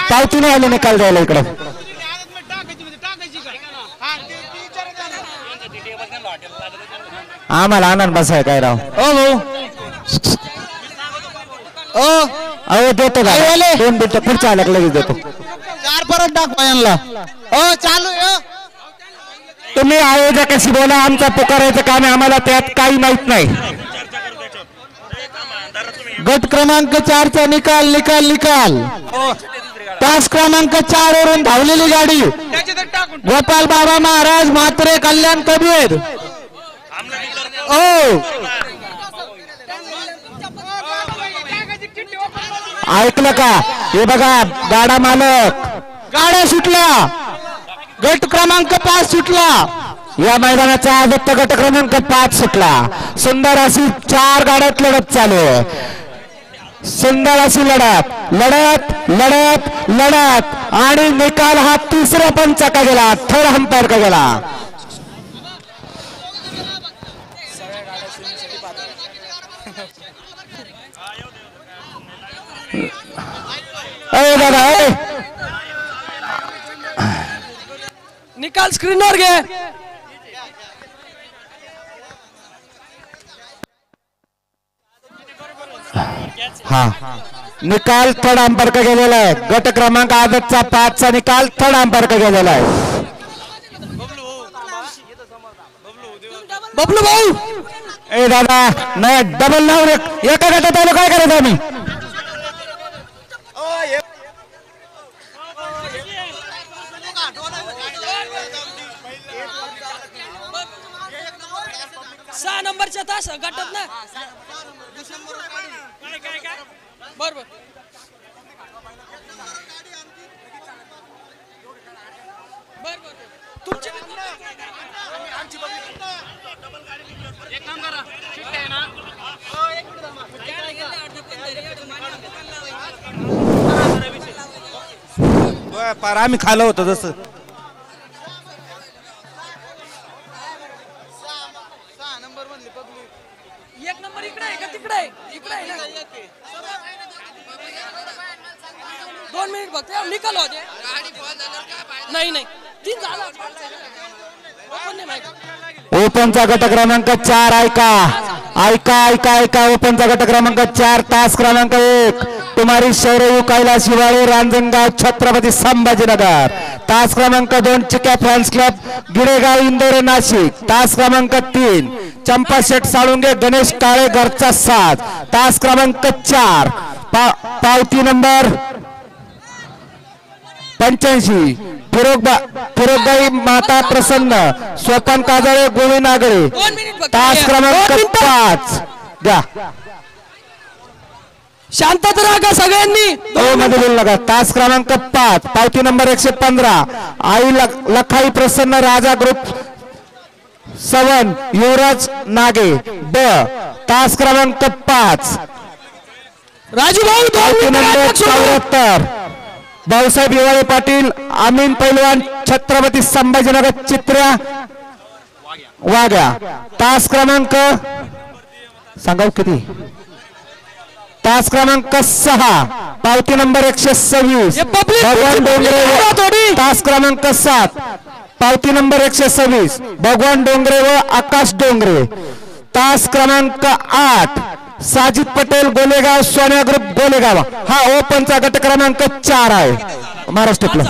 पावतीने आले निकाल द्यायला इकडं. आम्हाला आनंद बसाय काय राव. अहो देतो का 2 मिनिटं पुढच्या आल्या लगेच देतो. 4 परत दाखवा यांना. चालू तुम्ही आयोजकाशी बोला. आमचा पुकारायचं काम आहे. आम्हाला त्यात काही माहित नाही. गट क्रमांक 4 चा निकाल निकाल निकाल. तास क्रमांक 4 वरून धावलेली गाडी गोपाल बाबा महाराज म्हात्रे कल्याण कबीर. ऐकलं का? हे बघा गाडा मालक. गाड्या सुटल्या. गट क्रमांक 5 सुटला. या मैदानाचा आदित्य गट क्रमांक 5 सुटला. सुंदर अशी 4 गाड्यात लढत चालू आहे. सुंदर अशी लढत लढत लढत लढत आणि निकाल हा 3ऱ्या पंचाका गेला. 3rd अंपायर का गेला. दादा निकाल स्क्रीनवर घे. हा निकाल 3rd अंपायर का गेलेला आहे. गट क्रमांक आदतचा 5 चा निकाल 3rd अंपायर का गेलेला आहे. बबलू भाऊ ए दादा नाही डबल नाव एका गटात आलो काय करायचं आम्ही. सहा नंबरच्या तास गटात ना बरोबर. पार आम्ही खाल्लं होतं जसं. एक नंबर इकडे आहे का तिकडे आहे? इकडे आहे ना. 2 मिनिट बघ निकाल होते. नाही नाही 3 झाला. ओपनचा गट क्रमांक 4 ऐका ऐका ऐका ऐका. ओपनचा गट क्रमांक 4 तास क्रमांक 1 कुमारी शौर्य कैलास शिवाळे रांजणगाव छत्रपती संभाजीनगर. तास क्रमांक 2 चिक्या फॅन्स क्लब गिडेगाव इंदोर नाशिक. तास क्रमांक 3 चंपा शेठ साळुंगे गणेश काळे घरचा 7. तास क्रमांक 4 पावती नंबर 85 फिरोगबाई माता प्रसन्न स्वपन काजळे गोविंद आगळे. तास क्रमांक 5 द्या. शांतता राहा सगळ्यांनी. मध्ये बोलू नका. तास क्रमांक 5 पावती नंबर 115 आई लखाई प्रसन्न राजा ग्रुप 7 युवराज नागे ब. तास क्रमांक 5 राजू भाऊ पावती नंबर 74 भाऊसाहेब हिवाळे पाटील अमीन पैलवान छत्रपती संभाजीनगर चित्र्या वाघ्या. तास क्रमांक सांगाव किती. तास क्रमांक 6 पावती नंबर 126 भगवान डोंगरे. तास क्रमांक 7 पावती नंबर 126 भगवान डोंगरे व आकाश डोंगरे. तास क्रमांक 8 साजिद पटेल गोलेगाव सोन्या ग्रुप गोलेगाव. हा ओपनचा गट क्रमांक 4 आहे महाराष्ट्रातला.